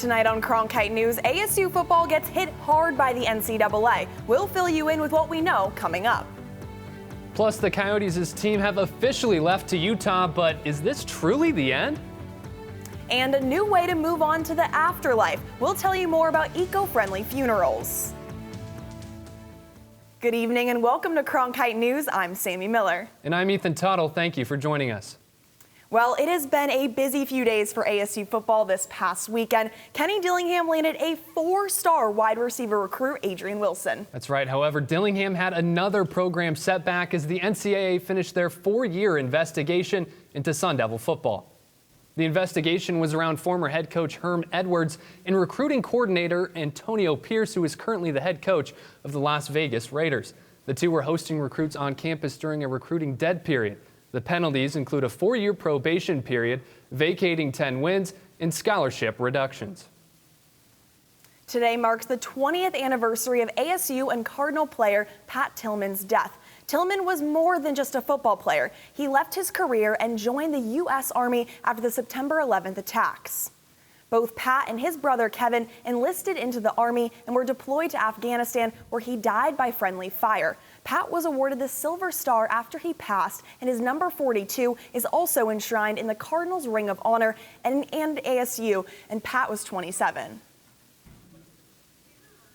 Tonight on Kronite News, ASU football gets hit hard by the NCAA. We'll fill you in with what we know coming up. Plus, the Coyotes' team have officially left to Utah, but is this truly the end? And a new way to move on to the afterlife. We'll tell you more about eco-friendly funerals. Good evening and welcome to Kronite News. I'm Sammy Miller. And I'm Ethan Tuttle. Thank you for joining us. Well, it has been a busy few days for ASU football this past weekend. Kenny Dillingham landed a 4-star wide receiver recruit, Adrian Wilson. That's right. However, Dillingham had another program setback as the NCAA finished their 4-year investigation into Sun Devil football. The investigation was around former head coach Herm Edwards and recruiting coordinator Antonio Pierce, who is currently the head coach of the Las Vegas Raiders. The two were hosting recruits on campus during a recruiting dead period. The penalties include a 4-year probation period, vacating 10 wins, and scholarship reductions. Today marks the 20th anniversary of ASU and Cardinal player Pat Tilman's death. Tilman was more than just a football player. He left his career and joined the U.S. Army after the September 11th attacks. Both Pat and his brother Kevin enlisted into the Army and were deployed to Afghanistan, where he died by friendly fire. Pat was awarded the Silver Star after he passed, and his number 42 is also enshrined in the Cardinals Ring of Honor and ASU, and Pat was 27.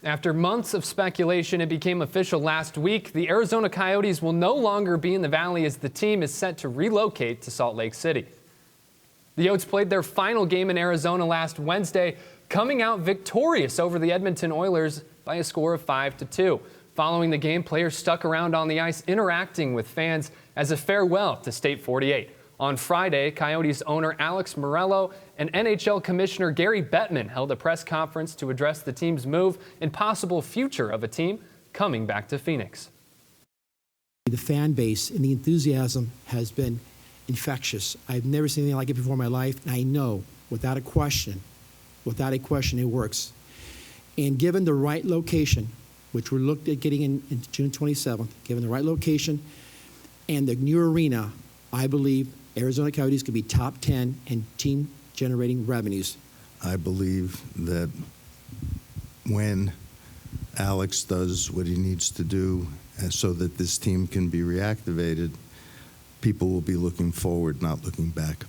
After months of speculation, it became official last week. The Arizona Coyotes will no longer be in the Valley as the team is set to relocate to Salt Lake City. The Yotes played their final game in Arizona last Wednesday, coming out victorious over the Edmonton Oilers by a score of 5-2. Following the game, players stuck around on the ice interacting with fans as a farewell to State 48. On Friday, Coyotes owner Alex Morello and NHL Commissioner Gary Bettman held a press conference to address the team's move and possible future of a team coming back to Phoenix. The fan base and the enthusiasm has been infectious. I've never seen anything like it before in my life, and I know without a question, it works. And given the right location, which we're looked at getting in June 27th, given the right location and the new arena, I believe Arizona Coyotes could be top 10 in team generating revenues. I believe that when Alex does what he needs to do so that this team can be reactivated, people will be looking forward, not looking back.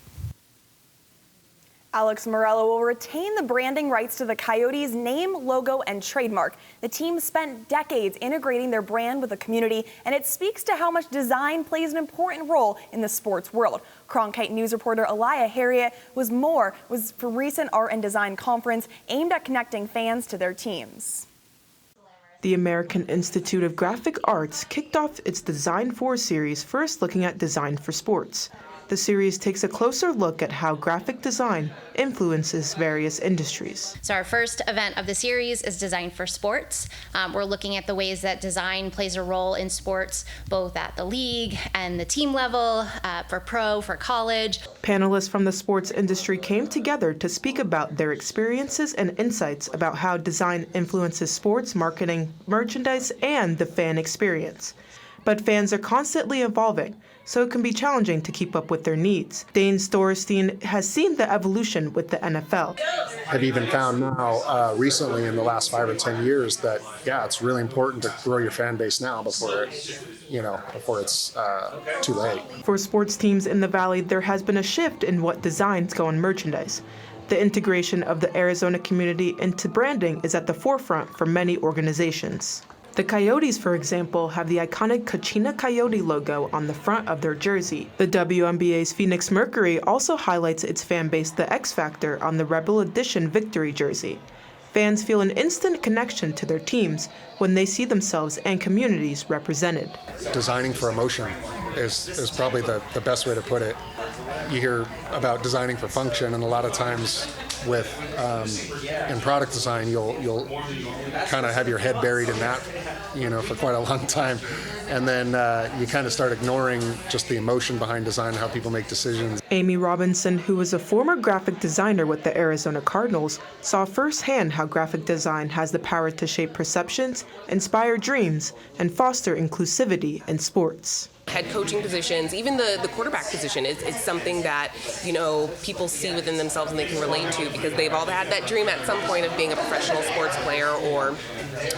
Alex Morello will retain the branding rights to the Coyotes' name, logo, and trademark. The team spent decades integrating their brand with the community, and it speaks to how much design plays an important role in the sports world. Kronite News reporter Elia Harriet was for recent art and design conference aimed at connecting fans to their teams. The American Institute of Graphic Arts kicked off its Design For series, first looking at design for sports. The series takes a closer look at how graphic design influences various industries. So our first event of the series is Design for Sports. We're looking at the ways that design plays a role in sports, both at the league and the team level, for pro, for college. Panelists from the sports industry came together to speak about their experiences and insights about how design influences sports marketing, merchandise, and the fan experience. But fans are constantly evolving, so it can be challenging to keep up with their needs. Dane Storstein has seen the evolution with the NFL. I've even found now, recently in the last 5 or 10 years, that it's really important to grow your fan base now before it's too late. For sports teams in the Valley, there has been a shift in what designs go on merchandise. The integration of the Arizona community into branding is at the forefront for many organizations. The Coyotes, for example, have the iconic Kachina Coyote logo on the front of their jersey. The WNBA's Phoenix Mercury also highlights its fan base The X Factor on the Rebel Edition Victory jersey. Fans feel an instant connection to their teams when they see themselves and communities represented. Designing for emotion is probably the best way to put it. You hear about designing for function, and a lot of times with in product design, you'll kind of have your head buried in that, for quite a long time, and then you kind of start ignoring just the emotion behind design and how people make decisions. Amy Robinson, who was a former graphic designer with the Arizona Cardinals, saw firsthand how graphic design has the power to shape perceptions, inspire dreams, and foster inclusivity in sports. Head coaching positions, even the quarterback position, it's something that, you know, people see within themselves and they can relate to because they've all had that dream at some point of being a professional sports player or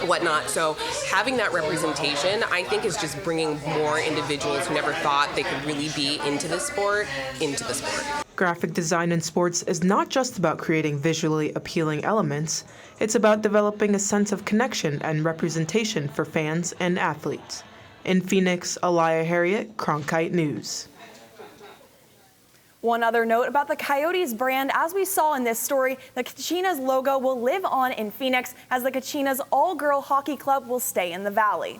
whatnot. So having that representation, I think, is just bringing more individuals who never thought they could really be into the sport into the sport. Graphic design in sports is not just about creating visually appealing elements, it's about developing a sense of connection and representation for fans and athletes. In Phoenix, Aliyah Harriet, Kronite News. One other note about the Coyotes brand, as we saw in this story, the Kachinas logo will live on in Phoenix as the Kachinas all-girl hockey club will stay in the Valley.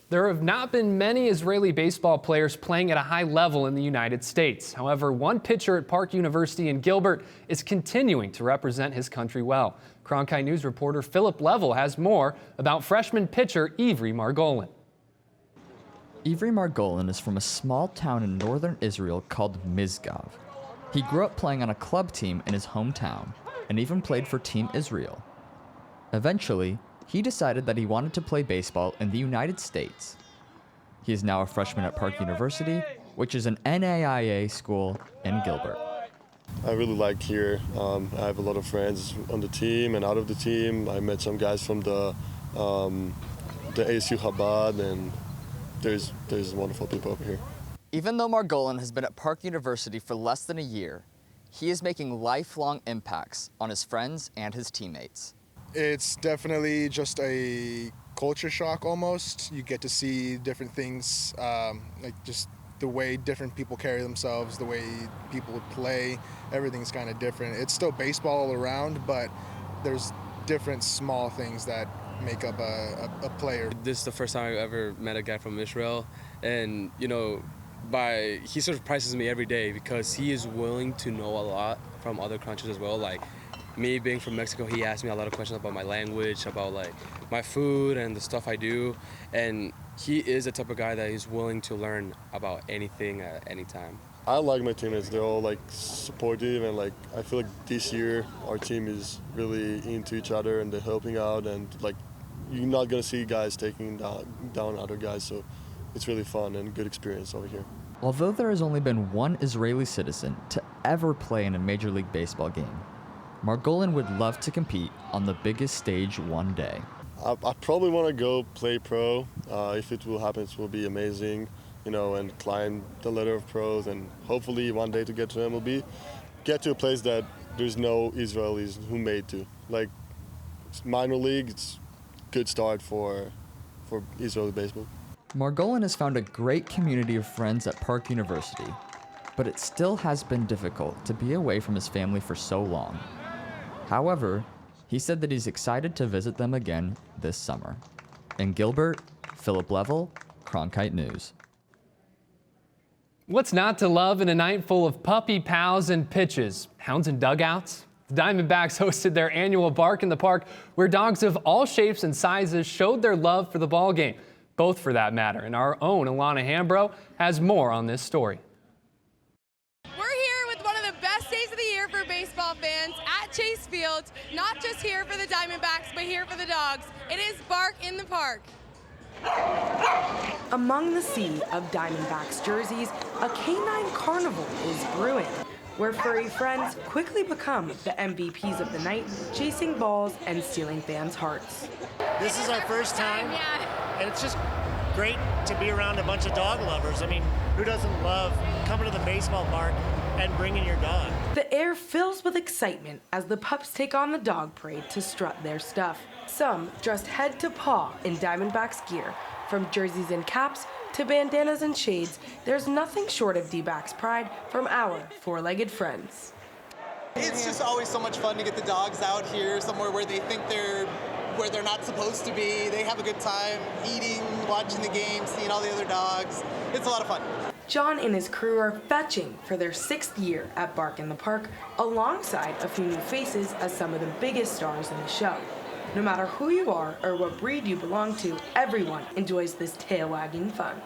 There have not been many Israeli baseball players playing at a high level in the United States. However, one pitcher at Park University in Gilbert is continuing to represent his country well. Kronite News reporter Philip Level has more about freshman pitcher Ivry Margolin. Ivry Margolin is from a small town in northern Israel called Misgav. He grew up playing on a club team in his hometown and even played for Team Israel. Eventually, he decided that he wanted to play baseball in the United States. He is now a freshman at Park University, which is an NAIA school in Gilbert. I really like here. I have a lot of friends on the team and out of the team. I met some guys from the ASU Chabad, and there's wonderful people over here. Even though Margolin has been at Park University for less than a year, he is making lifelong impacts on his friends and his teammates. It's definitely just a culture shock almost. You get to see different things, like just the way different people carry themselves, the way people would play, everything's kind of different. It's still baseball all around, but there's different small things that make up a player. This is the first time I've ever met a guy from Israel, and you know, he surprises me every day because he is willing to know a lot from other countries as well. Like me being from Mexico, he asked me a lot of questions about my language, about like my food and the stuff I do, and he is the type of guy that is willing to learn about anything at any time. I like my teammates. They're all like supportive, and like I feel like this year our team is really into each other and they're helping out, and like you're not gonna see guys taking down other guys, so it's really fun and good experience over here. Although there has only been one Israeli citizen to ever play in a Major League Baseball game, Margolin would love to compete on the biggest stage one day. I probably want to go play pro. If it will happen, it will be amazing, you know, and climb the ladder of pros, and hopefully one day to get to MLB, get to a place that there's no Israelis who made to. Like minor league, it's a good start for Israeli baseball. Margolin has found a great community of friends at Park University, but it still has been difficult to be away from his family for so long. However, he said that he's excited to visit them again this summer. In Gilbert, Philip Level, Kronite News. What's not to love in a night full of puppy pals and pitches? Hounds and dugouts? The Diamondbacks hosted their annual Bark in the Park, where dogs of all shapes and sizes showed their love for the ball game. Both, for that matter. And our own Alana Hambro has more on this story. We're here with one of the best days of the year for baseball fans at Chase Field. Not just here for the Diamondbacks, but here for the dogs. It is Bark in the Park. Among the sea of Diamondbacks jerseys, a canine carnival is brewing, where furry friends quickly become the MVPs of the night, chasing balls and stealing fans' hearts. This is our first time, and it's just great to be around a bunch of dog lovers. I mean, who doesn't love coming to the baseball park and bringing your dog? The air fills with excitement as the pups take on the dog parade to strut their stuff. Some dressed head to paw in Diamondbacks gear. From jerseys and caps to bandanas and shades, there's nothing short of D-backs pride from our four-legged friends. It's just always so much fun to get the dogs out here somewhere where they think they're not supposed to be. They have a good time eating, watching the game, seeing all the other dogs. It's a lot of fun. John and his crew are fetching for their 6th year at Bark in the Park, alongside a few new faces as some of the biggest stars in the show. No matter who you are or what breed you belong to, everyone enjoys this tail-wagging fun.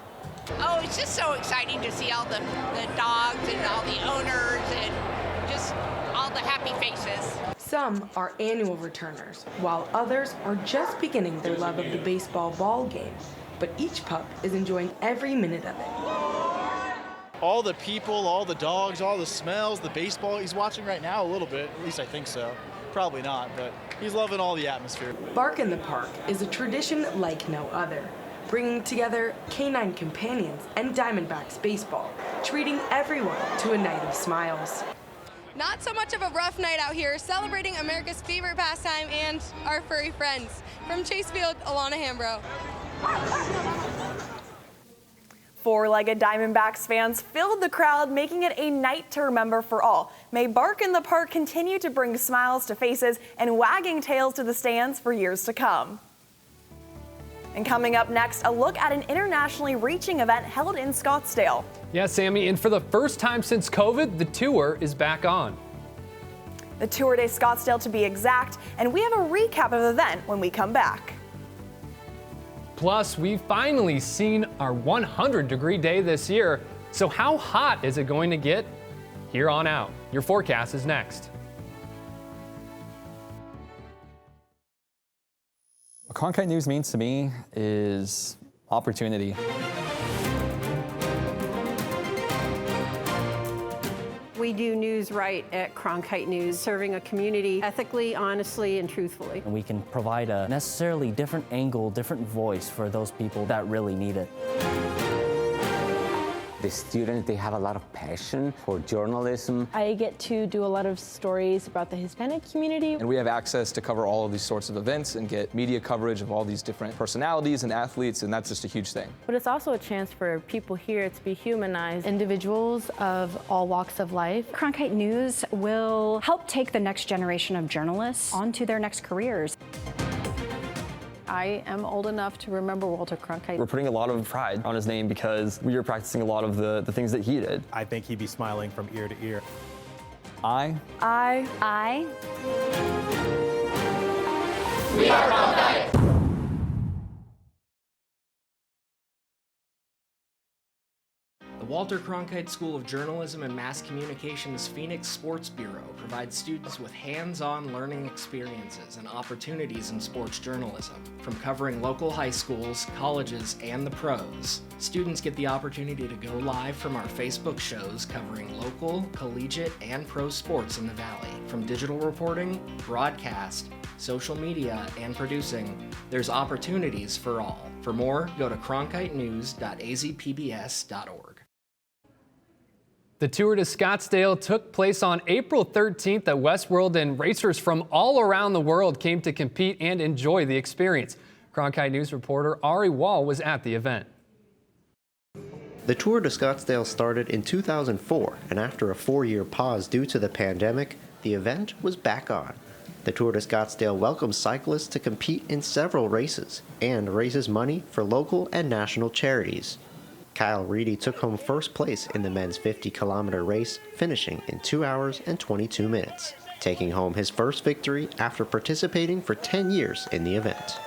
Oh, it's just so exciting to see all the dogs and all the owners and just all the happy faces. Some are annual returners, while others are just beginning their love of the baseball ball game. but each pup is enjoying every minute of it. All the people, all the dogs, all the smells, the baseball he's watching right now a little bit, at least I think so. Probably not, but he's loving all the atmosphere. Bark in the Park is a tradition like no other, bringing together canine companions and Diamondbacks baseball, treating everyone to a night of smiles. Not so much of a rough night out here, celebrating America's favorite pastime and our furry friends. From Chase Field, Alana Hambro. Four-legged Diamondbacks fans filled the crowd, making it a night to remember for all. May Bark in the Park continue to bring smiles to faces and wagging tails to the stands for years to come. And coming up next, a look at an internationally reaching event held in Scottsdale. Yeah, Sammy, and for the first time since COVID, the tour is back on. The Tour de Scottsdale to be exact, and we have a recap of the event when we come back. Plus, we've finally seen our 100-degree day this year. So how hot is it going to get here on out? Your forecast is next. What Kronite News means to me is opportunity. We do news right at Kronite News, serving a community ethically, honestly, and truthfully. And we can provide a necessarily different angle, different voice for those people that really need it. The students, they have a lot of passion for journalism. I get to do a lot of stories about the Hispanic community. And we have access to cover all of these sorts of events and get media coverage of all these different personalities and athletes, and that's just a huge thing. But it's also a chance for people here to be humanized. Individuals of all walks of life. Kronite News will help take the next generation of journalists onto their next careers. I am old enough to remember Walter Cronkite. We're putting a lot of pride on his name because we are practicing a lot of the things that he did. I think he'd be smiling from ear to ear. I. We are Kronite. The Walter Cronkite School of Journalism and Mass Communication's Phoenix Sports Bureau provides students with hands-on learning experiences and opportunities in sports journalism. From covering local high schools, colleges, and the pros, students get the opportunity to go live from our Facebook shows covering local, collegiate, and pro sports in the Valley. From digital reporting, broadcast, social media, and producing, there's opportunities for all. For more, go to cronkitenews.azpbs.org. The Tour de Scottsdale took place on April 13th at Westworld, and racers from all around the world came to compete and enjoy the experience. Kronite News reporter Ari Wall was at the event. The Tour de Scottsdale started in 2004, and after a 4-year pause due to the pandemic, the event was back on. The Tour de Scottsdale welcomes cyclists to compete in several races and raises money for local and national charities. Kyle Reedy took home first place in the men's 50-kilometer race, finishing in 2 hours and 22 minutes, taking home his first victory after participating for 10 years in the event.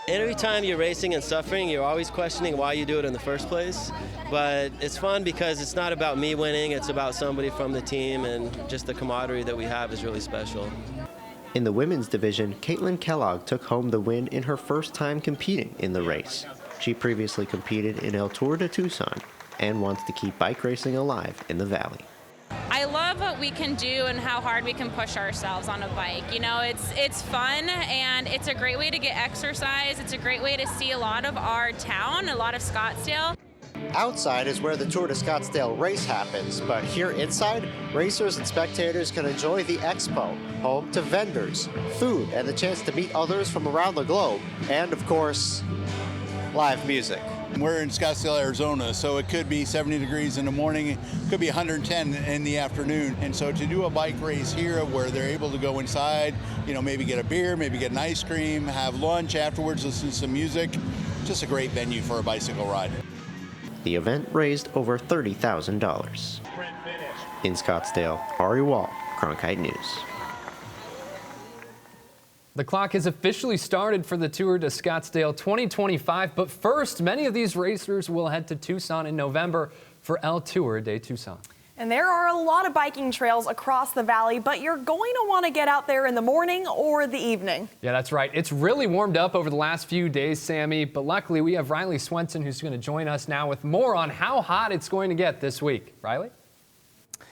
Every time you're racing and suffering, you're always questioning why you do it in the first place. But it's fun because it's not about me winning, it's about somebody from the team, and just the camaraderie that we have is really special. In the women's division, Caitlin Kellogg took home the win in her first time competing in the race. She previously competed in El Tour de Tucson and wants to keep bike racing alive in the Valley. I love what we can do and how hard we can push ourselves on a bike. You know, it's fun and it's a great way to get exercise. It's a great way to see a lot of our town, a lot of Scottsdale. Outside is where the Tour de Scottsdale race happens, but here inside, racers and spectators can enjoy the expo, home to vendors, food, and the chance to meet others from around the globe, and of course, live music. We're in Scottsdale, Arizona, so it could be 70 degrees in the morning, it could be 110 in the afternoon. And so to do a bike race here where they're able to go inside, you know, maybe get a beer, maybe get an ice cream, have lunch afterwards, listen to some music, just a great venue for a bicycle ride. The event raised over $30,000. In Scottsdale, Ari Wall, Kronite News. The clock has officially started for the Tour de Scottsdale 2025, but first, many of these racers will head to Tucson in November for El Tour de Tucson. And there are a lot of biking trails across the valley, but you're going to want to get out there in the morning or the evening. Yeah, that's right. It's really warmed up over the last few days, Sammy, but luckily we have Riley Swenson who's going to join us now with more on how hot it's going to get this week. Riley?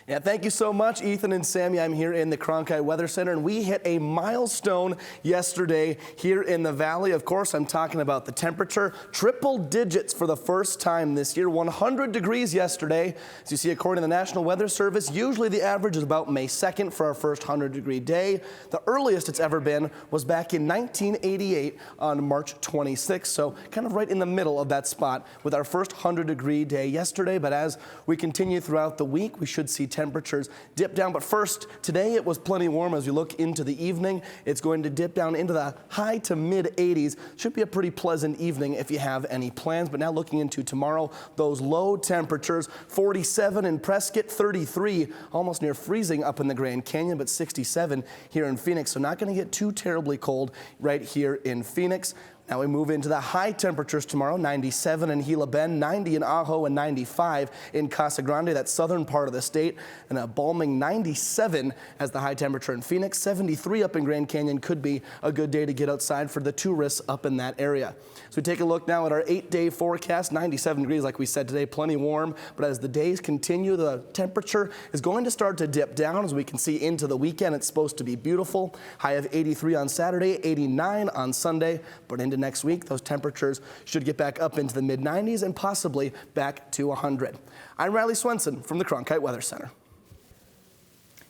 Yeah, thank you so much, Ethan and Sammy. I'm here in the Kronite Weather Center, and we hit a milestone yesterday here in the valley. Of course, I'm talking about the temperature. Triple digits for the first time this year. 100 degrees yesterday. As you see, according to the National Weather Service, usually the average is about May 2nd for our first 100-degree day. The earliest it's ever been was back in 1988 on March 26th, so kind of right in the middle of that spot with our first 100-degree day yesterday. But as we continue throughout the week, we should see temperatures dip down. But first, today it was plenty warm. As we look into the evening, it's going to dip down into the high to mid 80s. Should be a pretty pleasant evening if you have any plans. But now looking into tomorrow, those low temperatures, 47 in Prescott, 33, almost near freezing up in the Grand Canyon, but 67 here in Phoenix. So not going to get too terribly cold right here in Phoenix. Now we move into the high temperatures tomorrow, 97 in Gila Bend, 90 in Ajo, and 95 in Casa Grande, that southern part of the state, and a balming 97 as the high temperature in Phoenix. 73 up in Grand Canyon could be a good day to get outside for the tourists up in that area. So we take a look now at our 8-day forecast, 97 degrees like we said today, plenty warm, but as the days continue, the temperature is going to start to dip down. As we can see into the weekend, it's supposed to be beautiful. High of 83 on Saturday, 89 on Sunday, but into next week, those temperatures should get back up into the mid-90s and possibly back to 100. I'm Riley Swenson from the Kronite Weather Center.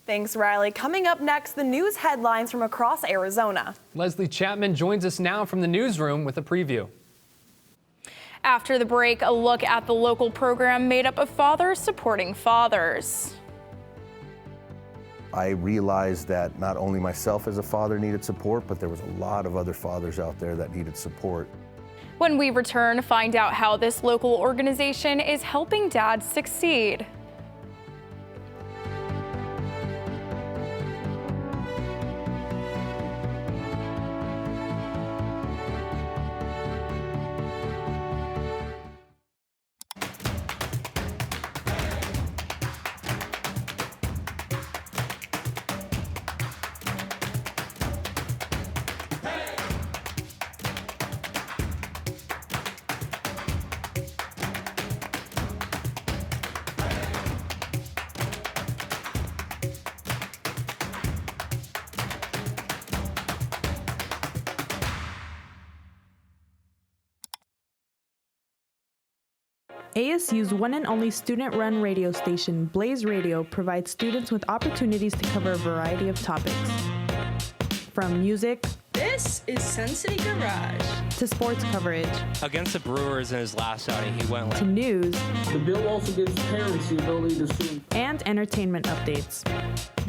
Thanks, Riley. Coming up next, the news headlines from across Arizona. Leslie Chapman joins us now from the newsroom with a preview. After the break, a look at the local program made up of fathers supporting fathers. I realized that not only myself as a father needed support, but there was a lot of other fathers out there that needed support. When we return, find out how this local organization is helping dads succeed. ASU's one and only student-run radio station, Blaze Radio, provides students with opportunities to cover a variety of topics. From music, this is Sun City Garage, to sports coverage, against the Brewers in his last outing, he went to news. The bill also gives parents the ability to sue. And entertainment updates.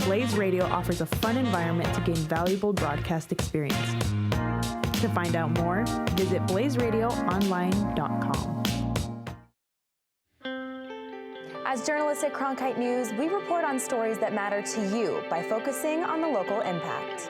Blaze Radio offers a fun environment to gain valuable broadcast experience. To find out more, visit blazeradioonline.com. As journalists at Kronite News, we report on stories that matter to you by focusing on the local impact.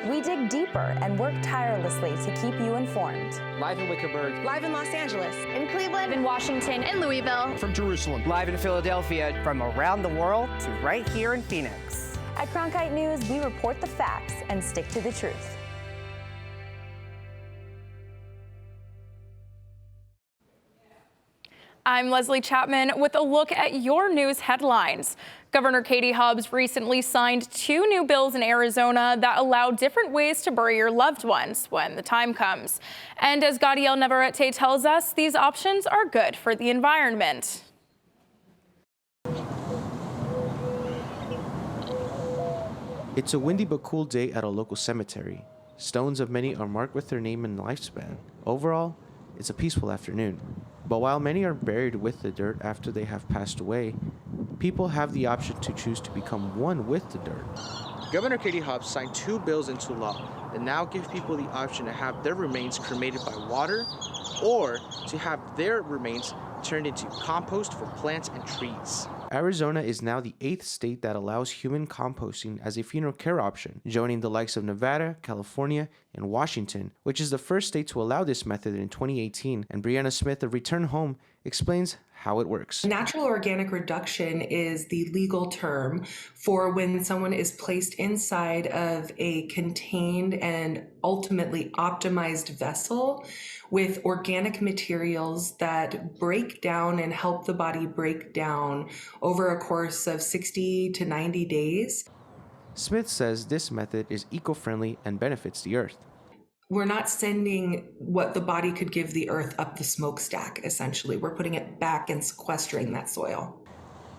We dig deeper and work tirelessly to keep you informed. Live in Wickerburg. Live in Los Angeles. In Cleveland. In Washington. In Louisville. From Jerusalem. Live in Philadelphia. From around the world to right here in Phoenix. At Kronite News, we report the facts and stick to the truth. I'm Leslie Chapman with a look at your news headlines. Governor Katie Hobbs recently signed 2 new bills in Arizona that allow different ways to bury your loved ones when the time comes. And as Gadiel Navarrete tells us, these options are good for the environment. It's a windy but cool day at a local cemetery. Stones of many are marked with their name and lifespan. Overall, it's a peaceful afternoon. But while many are buried with the dirt after they have passed away, people have the option to choose to become one with the dirt. Governor Katie Hobbs signed 2 bills into law that now give people the option to have their remains cremated by water or to have their remains turned into compost for plants and trees. Arizona is now the 8th state that allows human composting as a funeral care option, joining the likes of Nevada, California, and Washington, which is the first state to allow this method in 2018. And Brianna Smith of Return Home explains how it works. Natural organic reduction is the legal term for when someone is placed inside of a contained and ultimately optimized vessel with organic materials that break down and help the body break down over a course of 60 to 90 days. Smith says this method is eco-friendly and benefits the earth. We're not sending what the body could give the earth up the smokestack, essentially. We're putting it back and sequestering that soil.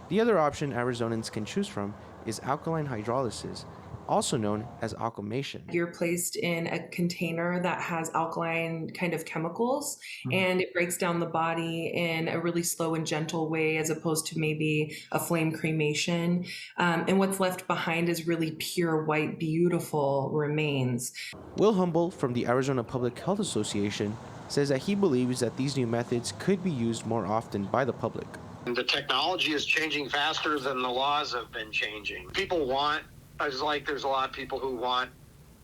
The other option Arizonans can choose from is alkaline hydrolysis, also known as aquamation. You're placed in a container that has alkaline kind of chemicals, and it breaks down the body in a really slow and gentle way as opposed to maybe a flame cremation. And what's left behind is really pure white, beautiful remains. Will Humble from the Arizona Public Health Association says that he believes that these new methods could be used more often by the public. The technology is changing faster than the laws have been changing. There's a lot of people who want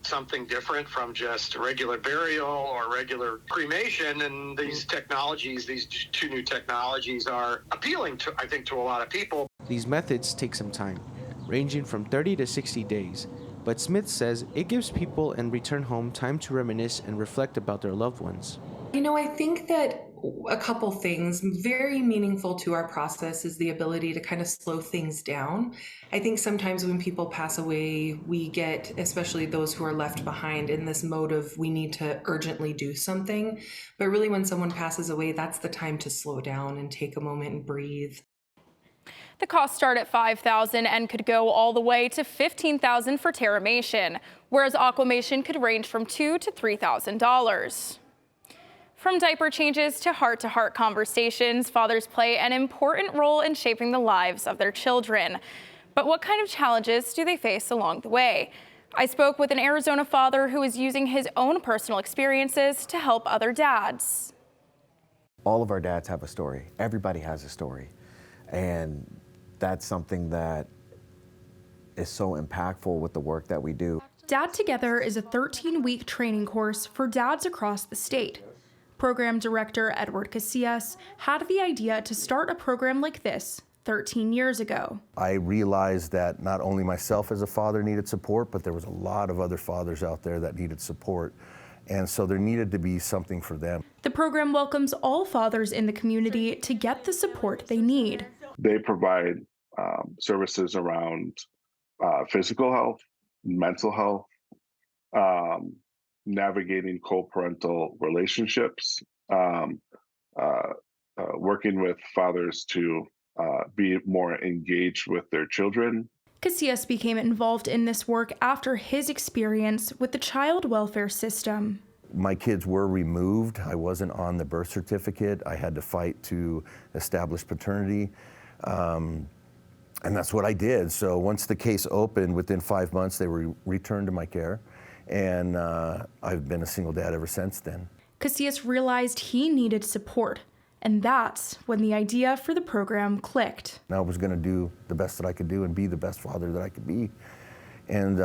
something different from just regular burial or regular cremation, and these technologies, these two new technologies are appealing to, I think, to a lot of people. These methods take some time, ranging from 30 to 60 days, but Smith says it gives people and return home time to reminisce and reflect about their loved ones. You know, I think that a couple things very meaningful to our process is the ability to kind of slow things down. I think sometimes when people pass away, we get, especially those who are left behind, in this mode of we need to urgently do something. But really when someone passes away, that's the time to slow down and take a moment and breathe. The costs start at $5,000 and could go all the way to $15,000 for terramation, whereas aquamation could range from $2,000 to $3,000. From diaper changes to heart-to-heart conversations, fathers play an important role in shaping the lives of their children. But what kind of challenges do they face along the way? I spoke with an Arizona father who is using his own personal experiences to help other dads. All of our dads have a story. Everybody has a story. And that's something that is so impactful with the work that we do. Dad Together is a 13-week training course for dads across the state. Program Director Edward Casillas had the idea to start a program like this 13 years ago. I realized that not only myself as a father needed support, but there was a lot of other fathers out there that needed support. And so there needed to be something for them. The program welcomes all fathers in the community to get the support they need. They provide services around physical health, mental health, navigating co-parental relationships, working with fathers to be more engaged with their children. Casillas became involved in this work after his experience with the child welfare system. My kids were removed. I wasn't on the birth certificate. I had to fight to establish paternity. And that's what I did. So once the case opened, within 5 months, they were returned to my care. And I've been a single dad ever since then. Casillas realized he needed support, and that's when the idea for the program clicked. I was going to do the best that I could do and be the best father that I could be, and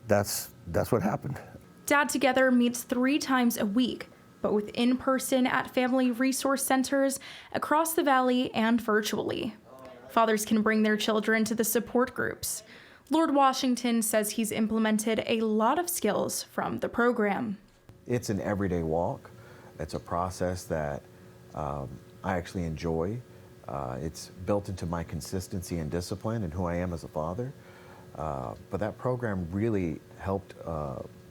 that's what happened. Dad Together meets 3 times a week, but with in-person at family resource centers across the valley and virtually. Fathers can bring their children to the support groups. Lord Washington says he's implemented a lot of skills from the program. It's an everyday walk. It's a process that I actually enjoy. It's built into my consistency and discipline and who I am as a father. But that program really helped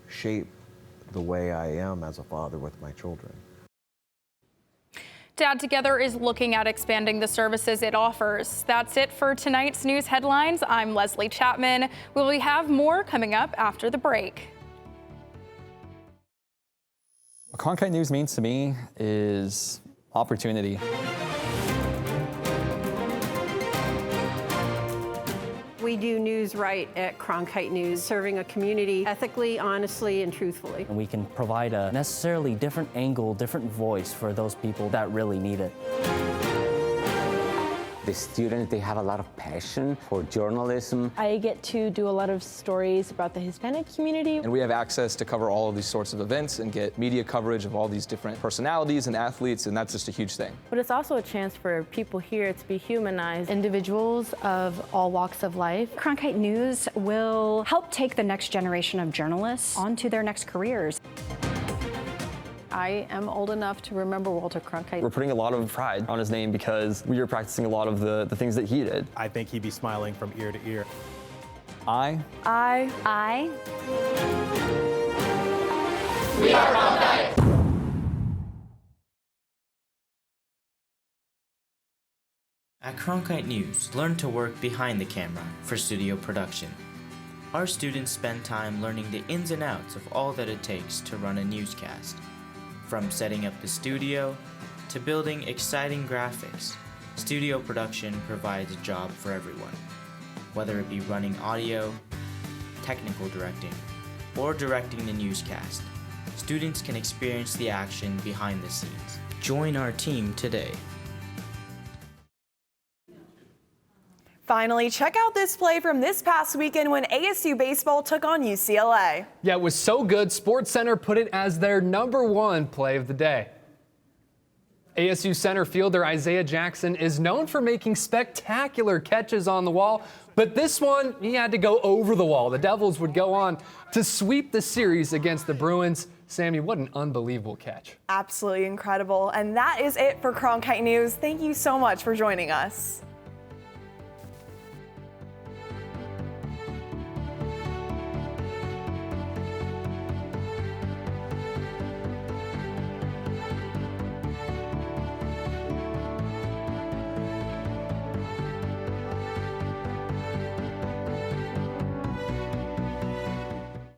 shape the way I am as a father with my children. Dad Together is looking at expanding the services it offers. That's it for tonight's news headlines. I'm Leslie Chapman. We have more coming up after the break. What Kronite News means to me is opportunity. We do news right at Kronite News, serving a community ethically, honestly, and truthfully. And we can provide a necessarily different angle, different voice for those people that really need it. The students, they have a lot of passion for journalism. I get to do a lot of stories about the Hispanic community. And we have access to cover all of these sorts of events and get media coverage of all these different personalities and athletes, and that's just a huge thing. But it's also a chance for people here to be humanized. Individuals of all walks of life. Kronite News will help take the next generation of journalists onto their next careers. I am old enough to remember Walter Cronkite. We're putting a lot of pride on his name because we are practicing a lot of the things that he did. I think he'd be smiling from ear to ear. I. We are Kronite. At Kronite News, learn to work behind the camera for studio production. Our students spend time learning the ins and outs of all that it takes to run a newscast. From setting up the studio to building exciting graphics, studio production provides a job for everyone. Whether it be running audio, technical directing, or directing the newscast, students can experience the action behind the scenes. Join our team today. Finally, check out this play from this past weekend when ASU baseball took on UCLA. Yeah, it was so good, SportsCenter put it as their #1 play of the day. ASU center fielder Isaiah Jackson is known for making spectacular catches on the wall, but this one, he had to go over the wall. The Devils would go on to sweep the series against the Bruins. Sammy, what an unbelievable catch. Absolutely incredible. And that is it for Kronite News. Thank you so much for joining us.